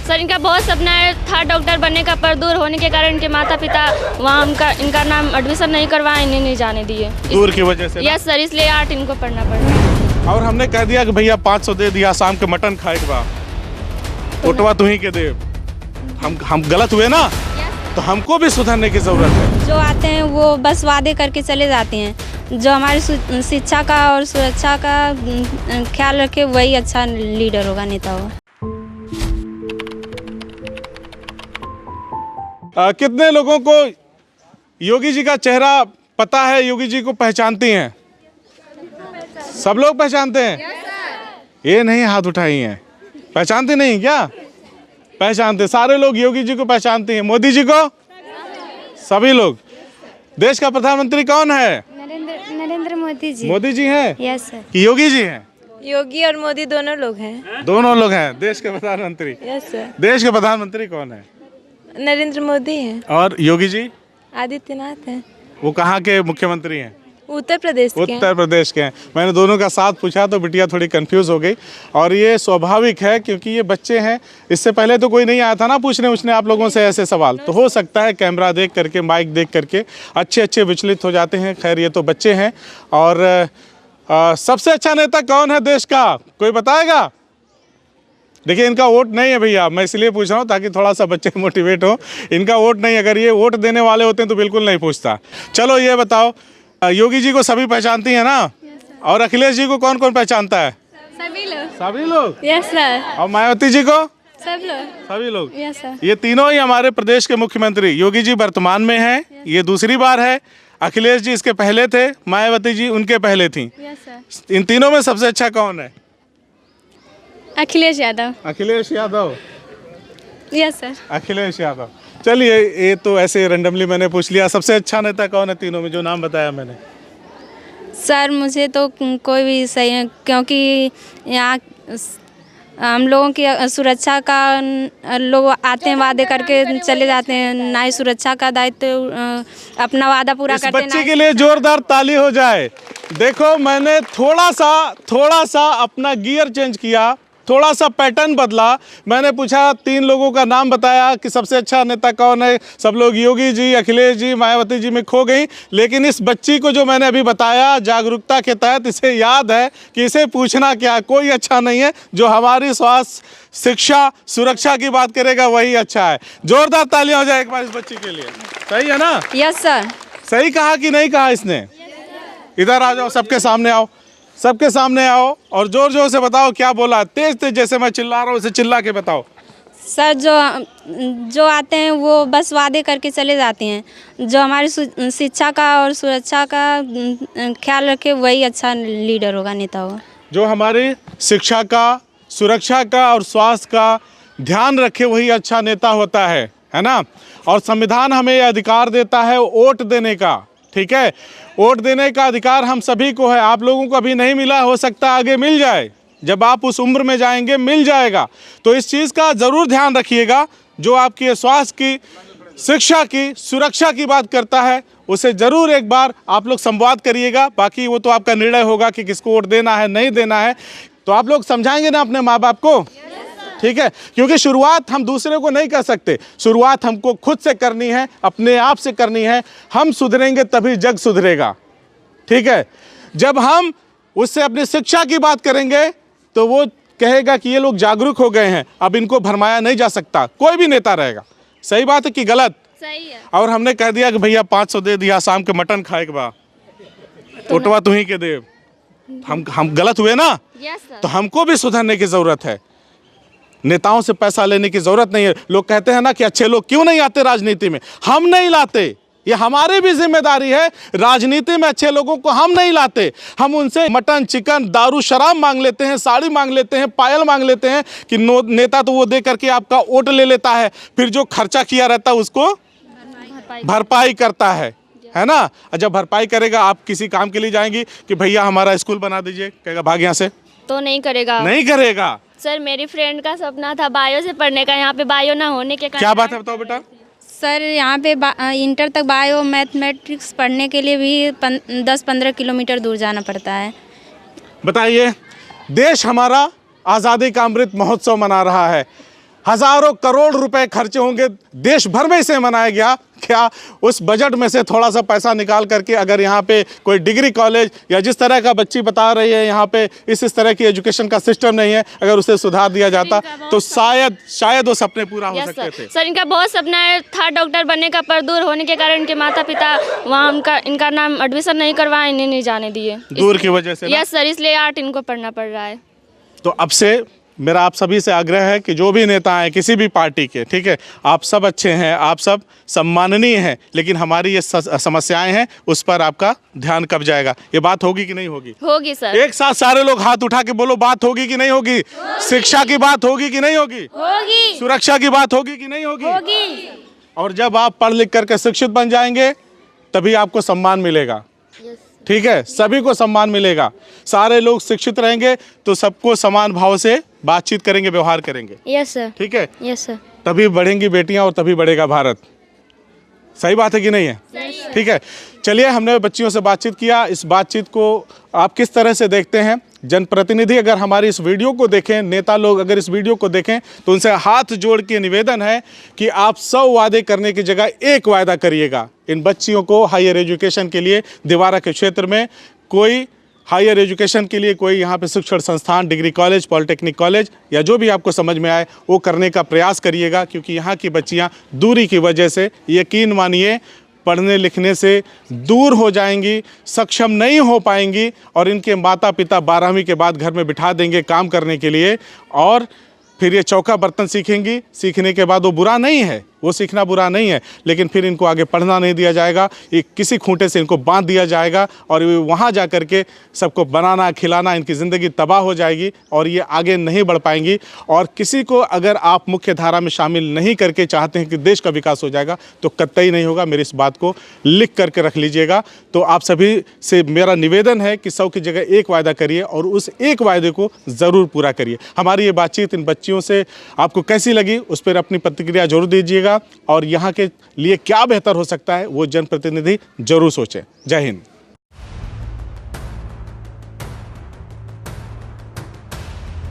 Sir इनका बहुत सपना था डॉक्टर बनने का, पर दूर होने के कारण इनके माता पिता वहाँ इनका नाम एडमिशन नहीं करवाए, इन्हें नहीं जाने दिए दूर की वजह से। यस सर, इसलिए 8 इनको पढ़ना पड़ा। और हमने कह दिया कि भैया 500 दे दिया, शाम के मटन खाए के बाद ओटवा तुम्ही के दे। हम गलत हुए ना, तो हमको भी सुधरने की जरूरत है। जो आते हैं वो बस वादे करके चले जाते हैं। जो हमारी शिक्षा का और सुरक्षा का ख्याल रखे वही अच्छा लीडर होगा, नेता होगा। कितने लोगों को योगी जी का चेहरा पता है, योगी जी को पहचानती हैं? सब लोग पहचानते हैं? ये नहीं हाथ उठाई हैं, पहचानते नहीं क्या? पहचानते, सारे लोग योगी जी को पहचानते हैं। मोदी जी को? सभी लोग। देश का प्रधानमंत्री कौन है? नरेंद्र मोदी जी। मोदी जी हैं? Yes sir. कि योगी जी हैं? योगी और मोदी दोनों लोग हैं। दोनों लोग हैं देश के प्रधानमंत्री। Yes sir. देश के प्रधानमंत्री कौन है? नरेंद्र मोदी हैं। और योगी जी? आदित्यनाथ हैं। वो कहाँ के मुख्यमंत्री हैं? उत्तर प्रदेश के। उत्तर प्रदेश के हैं। मैंने दोनों का साथ पूछा तो बिटिया थोड़ी कंफ्यूज हो गई, और ये स्वाभाविक है क्योंकि ये बच्चे हैं। इससे पहले तो कोई नहीं आया था ना पूछने उसने आप लोगों से ऐसे सवाल, तो हो सकता है कैमरा देख करके, माइक देख करके अच्छे विचलित हो जाते हैं। खैर ये तो बच्चे हैं। और सबसे अच्छा नेता कौन है देश का, कोई बताएगा? देखिए इनका वोट नहीं है भैया, मैं इसलिए पूछ रहा हूँ ताकि थोड़ा सा बच्चे मोटिवेट हो। इनका वोट नहीं, अगर ये वोट देने वाले होते हैं तो बिल्कुल नहीं पूछता। चलो ये बताओ, योगी जी को सभी पहचानती हैं ना? और अखिलेश जी को कौन कौन पहचानता है? सभी लोग। Yes sir. और मायावती जी को? सभी लोग। Yes sir. ये तीनों ही हमारे प्रदेश के मुख्यमंत्री। योगी जी वर्तमान में हैं, ये दूसरी बार है। अखिलेश जी इसके पहले थे, मायावती जी उनके पहले थी। Yes sir. इन तीनों में सबसे अच्छा कौन है? अखिलेश यादव। अखिलेश यादव। Yes sir. अखिलेश यादव। चलिए ये तो ऐसे रैंडमली मैंने पूछ लिया। सबसे अच्छा नेता कौन है तीनों में जो नाम बताया मैंने? सर मुझे तो कोई भी सही है, क्योंकि यहाँ हम लोगों की सुरक्षा का लोग आते हैं, वादे करके चले जाते हैं, ना ही सुरक्षा का दायित्व अपना वादा पूरा करते हैं। इस बच्चे के लिए जोरदार ताली हो जाए। देखो मैंने थोड़ा सा अपना गियर चेंज किया, थोड़ा सा पैटर्न बदला। मैंने पूछा, 3 लोगों का नाम बताया कि सबसे अच्छा नेता कौन है। सब लोग योगी जी, अखिलेश जी, मायावती जी में खो गई। लेकिन इस बच्ची को जो मैंने अभी बताया जागरूकता के तहत, इसे याद है कि इसे पूछना क्या, कोई अच्छा नहीं है। जो हमारी स्वास्थ्य, शिक्षा, सुरक्षा की बात करेगा वही अच्छा है। जोरदार तालियां हो जाए एक बार इस बच्ची के लिए। सही है ना? Yes sir. सही कहा कि नहीं कहा इसने? इधर आ जाओ, सबके सामने आओ, सबके सामने आओ और जोर जोर से बताओ क्या बोला। तेज तेज जैसे मैं चिल्ला रहा हूँ उसे चिल्ला के बताओ। सर जो आते हैं वो बस वादे करके चले जाते हैं। जो हमारी शिक्षा का और सुरक्षा का ख्याल रखे वही अच्छा लीडर होगा, नेता होगा। जो हमारी शिक्षा का, सुरक्षा का और स्वास्थ्य का ध्यान रखे वही अच्छा नेता होता है ना? और संविधान हमें यह अधिकार देता है वोट देने का। ठीक है, वोट देने का अधिकार हम सभी को है। आप लोगों को अभी नहीं मिला, हो सकता है आगे मिल जाए। जब आप उस उम्र में जाएंगे मिल जाएगा। तो इस चीज़ का ज़रूर ध्यान रखिएगा। जो आपकी स्वास्थ्य की, शिक्षा की, सुरक्षा की बात करता है उसे ज़रूर एक बार आप लोग संवाद करिएगा। बाकी वो तो आपका निर्णय होगा कि किसको वोट देना है, नहीं देना है। तो आप लोग समझाएंगे ना अपने माँ बाप को? ठीक है, क्योंकि शुरुआत हम दूसरे को नहीं कर सकते, शुरुआत हमको खुद से करनी है, अपने आप से करनी है। हम सुधरेंगे तभी जग सुधरेगा। ठीक है, जब हम उससे अपनी शिक्षा की बात करेंगे तो वो कहेगा कि ये लोग जागरूक हो गए हैं, अब इनको भरमाया नहीं जा सकता। कोई भी नेता रहेगा। सही बात है कि गलत? सही है। और हमने कह दिया कि भैया 500 दे दिया, शाम के मटन खाए के बाद ओटवा तुम्ही के दे। हम गलत हुए ना, तो हमको भी सुधरने की जरूरत है। नेताओं से पैसा लेने की जरूरत नहीं है। लोग कहते हैं ना कि अच्छे लोग क्यों नहीं आते राजनीति में। हम नहीं लाते, ये हमारी भी जिम्मेदारी है। राजनीति में अच्छे लोगों को हम नहीं लाते। हम उनसे मटन, चिकन, दारू, शराब मांग लेते हैं, साड़ी मांग लेते हैं, पायल मांग लेते हैं कि नेता तो वो दे करके आपका वोट ले लेता है, फिर जो खर्चा किया रहता है उसको भरपाई करता है ना? और जब भरपाई करेगा, आप किसी काम के लिए जाएंगी कि भैया हमारा स्कूल बना दीजिए, कहेगा भाग यहाँ से, तो नहीं करेगा। नहीं करेगा। सर मेरी फ्रेंड का सपना था बायो से पढ़ने का, यहाँ पे बायो ना होने के कारण। क्या बात है बताओ बेटा? सर यहाँ पे इंटर तक बायो मैथमेटिक्स पढ़ने के लिए भी 10-15 किलोमीटर दूर जाना पड़ता है। बताइए, देश हमारा आज़ादी का अमृत महोत्सव मना रहा है। हजारों करोड़ रुपए खर्चे होंगे, देश भर में इसे मनाया गया। क्या उस बजट में से थोड़ा सा पैसा निकाल करके अगर यहाँ पे कोई डिग्री कॉलेज या जिस तरह का बच्ची बता रही है यहाँ पे इस तरह की एजुकेशन का सिस्टम नहीं है, अगर उसे सुधार दिया जाता तो शायद वो सपने पूरा हो सकते थे। सर इनका बहुत सपना है था डॉक्टर बनने का, पर दूर होने के कारण इनके माता पिता वहाँ इनका नाम एडमिशन नहीं करवाए, इन्हें नहीं जाने दिए दूर की वजह से। यस सर, इसलिए आर्ट इनको पढ़ना पड़ रहा है। तो अब से मेरा आप सभी से आग्रह है कि जो भी नेता हैं किसी भी पार्टी के, ठीक है, आप सब अच्छे हैं, आप सब सम्माननीय हैं, लेकिन हमारी ये समस्याएं हैं उस पर आपका ध्यान कब जाएगा? ये बात होगी कि नहीं होगी? होगी सर। एक साथ सारे लोग हाथ उठा के बोलो, बात होगी कि नहीं होगी? शिक्षा की बात होगी कि नहीं होगी? होगी। सुरक्षा की बात होगी कि नहीं होगी? होगी। और जब आप पढ़ लिख करके शिक्षित बन जाएंगे तभी आपको सम्मान मिलेगा। ठीक है, सभी को सम्मान मिलेगा। सारे लोग शिक्षित रहेंगे तो सबको समान भाव से बातचीत करेंगे, व्यवहार करेंगे। Yes sir. ठीक है, यस सर। तभी बढ़ेंगी बेटियां और तभी बढ़ेगा भारत। सही बात है कि नहीं है? ठीक है, चलिए हमने बच्चियों से बातचीत किया। इस बातचीत को आप किस तरह से देखते हैं? जनप्रतिनिधि अगर हमारी इस वीडियो को देखें, नेता लोग अगर इस वीडियो को देखें तो उनसे हाथ जोड़ के निवेदन है कि आप 100 वादे करने की जगह एक वादा करिएगा। इन बच्चियों को हायर एजुकेशन के लिए दिवारा के क्षेत्र में कोई हायर एजुकेशन के लिए कोई यहाँ पे शिक्षण संस्थान, डिग्री कॉलेज, पॉलिटेक्निक कॉलेज या जो भी आपको समझ में आए वो करने का प्रयास करिएगा, क्योंकि यहाँ की बच्चियाँ दूरी की वजह से यकीन मानिए पढ़ने लिखने से दूर हो जाएंगी, सक्षम नहीं हो पाएंगी और इनके माता पिता 12वीं के बाद घर में बिठा देंगे काम करने के लिए और फिर ये चौका बर्तन सीखेंगी। सीखने के बाद वो बुरा नहीं है, वो सीखना बुरा नहीं है, लेकिन फिर इनको आगे पढ़ना नहीं दिया जाएगा। ये किसी खूंटे से इनको बांध दिया जाएगा और वहाँ जा कर के सबको बनाना खिलाना, इनकी ज़िंदगी तबाह हो जाएगी और ये आगे नहीं बढ़ पाएंगी। और किसी को अगर आप मुख्य धारा में शामिल नहीं करके चाहते हैं कि देश का विकास हो जाएगा तो कतई नहीं होगा। मेरी इस बात को लिख करके रख लीजिएगा। तो आप सभी से मेरा निवेदन है कि 100 की जगह एक वायदा करिए और उस एक वायदे को ज़रूर पूरा करिए। हमारी ये बातचीत इन बच्चियों से आपको कैसी लगी उस पर अपनी प्रतिक्रिया जरूर दीजिएगा और यहाँ के लिए क्या बेहतर हो सकता है वो जनप्रतिनिधि जरूर सोचें। जय हिंद।